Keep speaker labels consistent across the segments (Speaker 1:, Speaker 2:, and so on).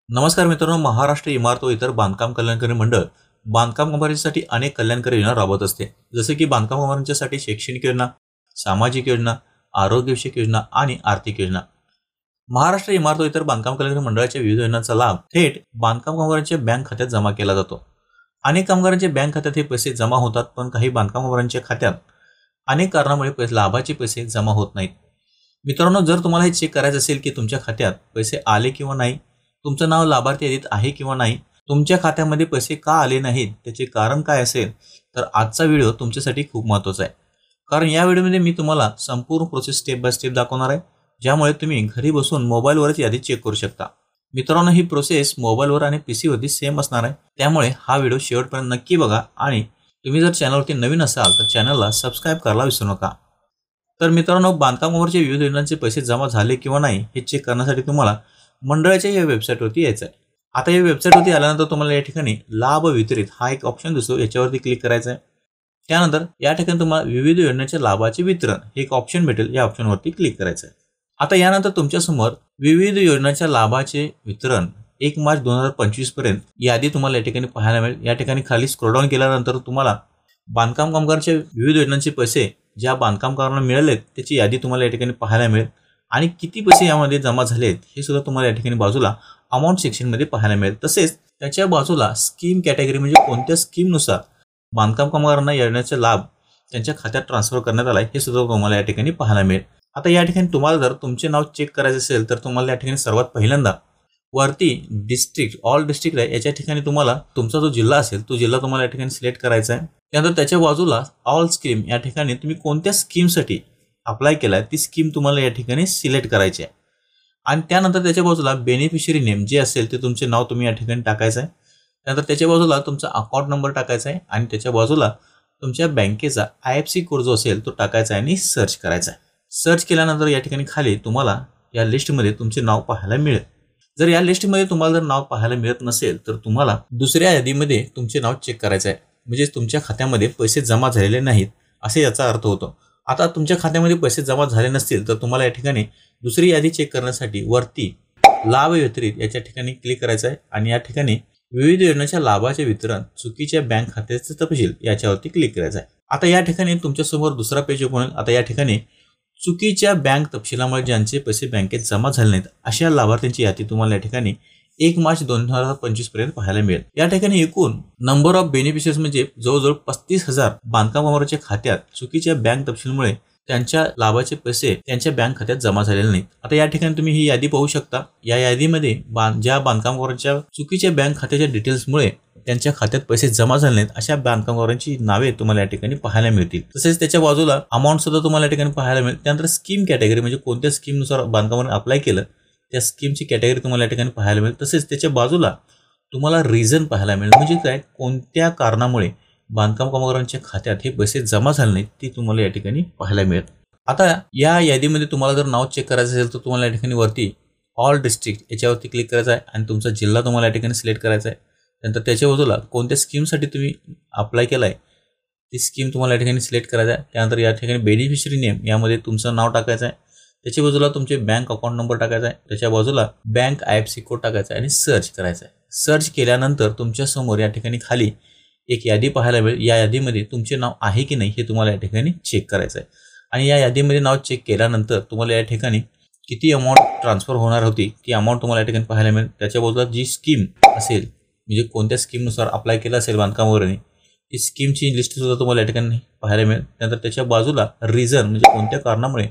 Speaker 1: नमस्कार मित्रांनो, महाराष्ट्र इमारत व इतर बांधकाम कल्याणकारी मंडळ बांधकाम कामगारांसाठी अनेक कल्याणकारी योजना राबवत असते. जसे की बांधकाम कामगारांसाठी शैक्षणिक योजना, सामाजिक योजना, आरोग्यविषयक योजना आणि आर्थिक योजना. महाराष्ट्र इमारत व इतर बांधकाम कल्याणकारी मंडळाच्या विविध योजनांचा लाभ थेट बांधकाम कामगारांच्या बँक खात्यात जमा केला जातो. अनेक कामगारांच्या बँक खात्यात हे पैसे जमा होतात, पण काही बांधकाम कामगारांच्या खात्यात अनेक कारणामुळे लाभाचे पैसे जमा होत नाहीत. मित्रांनो, जर तुम्हाला हे चेक करायचं असेल की तुमच्या खात्यात पैसे आले किंवा नाही, तुमचं नाव लाभार्थी यादीत आहे किंवा नाही, तुमच्या खात्यामध्ये पैसे का आले नाहीत, त्याचे कारण काय असेल, तर आजचा व्हिडिओ तुमच्यासाठी खूप महत्त्वाचा आहे. कारण या व्हिडिओमध्ये मी तुम्हाला संपूर्ण प्रोसेस स्टेप बाय स्टेप दाखवणार आहे, ज्यामुळे तुम्ही घरी बसून मोबाईलवरच यादी चेक करू शकता. मित्रांनो, ही प्रोसेस मोबाईलवर आणि पीसी वरती सेम असणार आहे, त्यामुळे हा व्हिडिओ शेवटपर्यंत नक्की बघा. आणि तुम्ही जर चॅनलवरती नवीन असाल तर चॅनलला सबस्क्राईब करायला विसरू नका. तर मित्रांनो, बांधकाम कामगारांच्या विविध योजनांचे पैसे जमा झाले किंवा नाही हे चेक करण्यासाठी तुम्हाला मंडळाच्या या वेबसाईटवरती यायचं आहे. आता या वेबसाईटवरती आल्यानंतर तुम्हाला या ठिकाणी लाभ वितरित हा एक ऑप्शन दिसतो, याच्यावरती क्लिक करायचं आहे. त्यानंतर या ठिकाणी तुम्हाला विविध योजनेच्या लाभाचे वितरण हे एक ऑप्शन भेटेल, या ऑप्शनवरती क्लिक करायचं आहे. आता यानंतर तुमच्यासमोर विविध योजनांच्या लाभाचे वितरण 1 मार्च 2025 पर्यंत यादी तुम्हाला या ठिकाणी पाहायला मिळेल. या ठिकाणी खाली स्क्रोल डाऊन केल्यानंतर तुम्हाला बांधकाम कामगारांच्या विविध योजनांचे पैसे ज्या बांधकाम कामगारांना मिळालेत त्याची यादी तुम्हाला या ठिकाणी पाहायला मिळेल. आणि किती पैसे यामध्ये जमा झालेत हे सुद्धा तुम्हाला या ठिकाणी बाजूला अमाऊंट सेक्शनमध्ये पाहायला मिळेल. तसेच त्याच्या बाजूला स्कीम कॅटेगरी म्हणजे कोणत्या स्कीमनुसार बांधकाम कामगारांना योजनेचा लाभ त्यांच्या खात्यात ट्रान्सफर करण्यात आला हे सुद्धा तुम्हाला या ठिकाणी पाहायला मिळेल. आता या ठिकाणी तुम्हाला जर तुमचे नाव चेक करायचे असेल तर तुम्हाला या ठिकाणी सर्वात पहिल्यांदा वरती डिस्ट्रिक्ट ऑल डिस्ट्रिक्ट आहे, याच्या ठिकाणी तुम्हाला तुमचा जो जिल्हा असेल तो जिल्हा तुम्हाला या ठिकाणी सिलेक्ट करायचा आहे. त्यानंतर त्याच्या बाजूला ऑल स्कीम या ठिकाणी तुम्ही कोणत्या स्कीमसाठी अप्लाय केलाय ती स्कीम तुम्हाला या ठिकाणी सिलेक्ट करायची आहे. आणि त्यानंतर त्याच्या बाजूला बेनिफिशरी नेम जे असेल ते तुमचे नाव तुम्ही या ठिकाणी टाकायचं आहे. त्यानंतर त्याच्या बाजूला तुमचा अकाउंट नंबर टाकायचा आहे आणि त्याच्या बाजूला तुमच्या बँकेचा IFSC कोड जो असेल तो टाकायचा आहे आणि सर्च करायचा आहे. सर्च केल्यानंतर या ठिकाणी खाली तुम्हाला या लिस्टमध्ये तुमचे नाव पाहायला मिळेल. जर या लिस्टमध्ये तुम्हाला जर नाव पाहायला मिळत नसेल तर तुम्हाला दुसऱ्या यादीमध्ये तुमचे नाव चेक करायचं आहे, म्हणजे तुमच्या खात्यामध्ये पैसे जमा झालेले नाहीत असे याचा अर्थ होतो. आता तुमच्या खात्यामध्ये पैसे जमा झाले नसतील तर तुम्हाला या ठिकाणी दुसरी यादी चेक करण्यासाठी वरती लाभ वितरित याच्या ठिकाणी क्लिक करायचं आहे आणि या ठिकाणी विविध योजनेच्या लाभाचे वितरण चुकीच्या बँक खात्याचे तपशील याच्यावरती क्लिक करायचं आहे. आता या ठिकाणी तुमच्यासमोर दुसरा पेज ओपन होईल. आता या ठिकाणी चुकीच्या बँक तपशिलामुळे ज्यांचे पैसे बँकेत जमा झाले नाहीत अशा लाभार्थ्यांची यादी तुम्हाला या ठिकाणी 1 मार्च 2025 पर्यंत पाहायला मिळेल. या ठिकाणी एकूण नंबर ऑफ बेनिफिशियरीज म्हणजे जवळजवळ 35,000 बांधकाम कामगारांच्या खात्यात चुकीच्या बँक तपशीलमुळे त्यांच्या लाभाचे पैसे त्यांच्या बँक खात्यात जमा झालेले नाहीत. आता या ठिकाणी तुम्ही ही यादी पाहू शकता. या यादीमध्ये ज्या बांधकाम कामगारांच्या चुकीच्या बँक खात्याच्या डिटेल्समुळे त्यांच्या खात्यात पैसे जमा झाले नाहीत अशा बांधकाम कामगारांची नावे तुम्हाला या ठिकाणी पाहायला मिळतील. तसेच त्याच्या बाजूला अमाऊंट सुद्धा तुम्हाला या ठिकाणी पाहायला मिळेल. त्यानंतर स्कीम कॅटेगरी म्हणजे कोणत्या स्कीमनुसार बांधकामाने अप्लाय केलं त्या स्कीमची कॅटेगरी तुम्हाला या ठिकाणी पाहायला मिळेल. तसेच त्याच्या बाजूला तुम्हाला रिझन पाहायला मिळेल, म्हणजे काय, कोणत्या कारणामुळे बांधकाम कामगारांच्या खात्यात हे पैसे जमा झाले नाहीत ते तुम्हाला या ठिकाणी पाहायला मिळेल. आता या यादीमध्ये तुम्हाला जर नाव चेक करायचं असेल तर तुम्हाला या ठिकाणी वरती ऑल डिस्ट्रिक्ट याच्यावरती क्लिक करायचं आहे आणि तुमचा जिल्हा तुम्हाला या ठिकाणी सिलेक्ट करायचा आहे. त्यानंतर त्याच्या बाजूला कोणत्या स्कीमसाठी तुम्ही अप्लाय केला आहे ती स्कीम तुम्हाला या ठिकाणी सिलेक्ट करायचं आहे. त्यानंतर या ठिकाणी बेनिफिशरी नेम यामध्ये तुमचं नाव टाकायचं आहे. त्याच्या बाजूला तुमचे बँक अकाउंट नंबर टाकायचा आहे. त्याच्या बाजूला बँक IFSC कोड टाकायचा आहे आणि सर्च करायचा आहे. सर्च केल्यानंतर तुमच्या समोर या ठिकाणी खाली एक यादी पाहायला मिळेल. या यादीमध्ये तुमचे नाव आहे की नाही हे तुम्हाला या ठिकाणी चेक करायचं आहे. आणि या यादीमध्ये नाव चेक केल्यानंतर तुम्हाला या ठिकाणी किती अमाऊंट ट्रान्सफर होणार होती ती अमाऊंट तुम्हाला या ठिकाणी पाहायला मिळेल. त्याच्या बाजूला जी स्कीम असेल म्हणजे कोणत्या स्कीमनुसार अप्लाय केलं असेल बांधकामावरती ती स्कीमची लिस्टसुद्धा तुम्हाला या ठिकाणी पाहायला मिळेल. त्यानंतर त्याच्या बाजूला रिझन म्हणजे कोणत्या कारणामुळे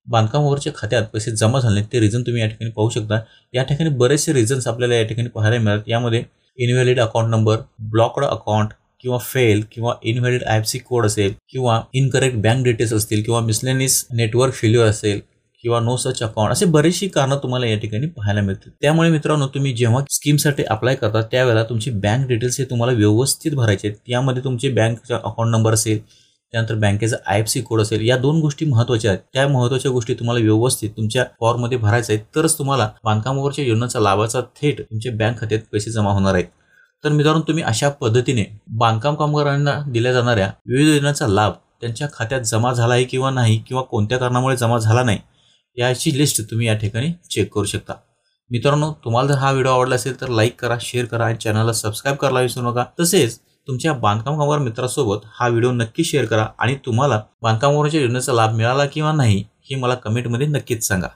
Speaker 1: बांधकामावरच्या खात्यात पैसे जमा झाले ते रिझन तुम्ही या ठिकाणी पाहू शकता. या ठिकाणी बरेचसे रिझन्स आपल्याला या ठिकाणी पाहायला मिळतात. यामध्ये invalid account number, blocked account किंवा फेल किंवा इनव्हॅलिड IFSC कोड असेल किंवा इनकरेक्ट बँक डिटेल्स असतील किंवा मिसलेनियस नेटवर्क फेल्युअर असेल किंवा नो सच अकाउंट, असे बरेचशी कारणं तुम्हाला या ठिकाणी पाहायला मिळतील. त्यामुळे मित्रांनो, तुम्ही जेव्हा स्कीमसाठी अप्लाय करता त्यावेळेला तुमची बँक डिटेल्स हे तुम्हाला व्यवस्थित भरायचे आहेत. यामध्ये तुमचे बँकचा अकाउंट नंबर असेल, त्यानंतर बँकेचा IFSC कोड असेल, या 2 गोष्टी महत्त्वाच्या आहेत. त्या महत्त्वाच्या गोष्टी तुम्हाला व्यवस्थित तुमच्या फॉर्ममध्ये भरायच्या आहेत, तरच तुम्हाला बांधकामावरच्या योजनेचा लाभाचा थेट तुमच्या बँक खात्यात पैसे जमा होणार आहेत. तर मित्रांनो, तुम्ही अशा पद्धतीने बांधकाम कामगारांना दिल्या जाणाऱ्या विविध योजनांचा लाभ त्यांच्या खात्यात जमा झाला आहे किंवा नाही, किंवा कोणत्या कारणामुळे जमा झाला नाही याची लिस्ट तुम्ही या ठिकाणी चेक करू शकता. मित्रांनो, तुम्हाला जर हा व्हिडिओ आवडला असेल तर लाईक करा, शेअर करा आणि चॅनलला सबस्क्राईब करायला विसरू नका. तसेच तुमच्या बांधकाम कामगार मित्रासोबत हा व्हिडिओ नक्की शेअर करा आणि तुम्हाला बांधकाम कामगारांच्या योजनेचा लाभ मिळाला किंवा नाही हे मला कमेंटमध्ये नक्कीच सांगा.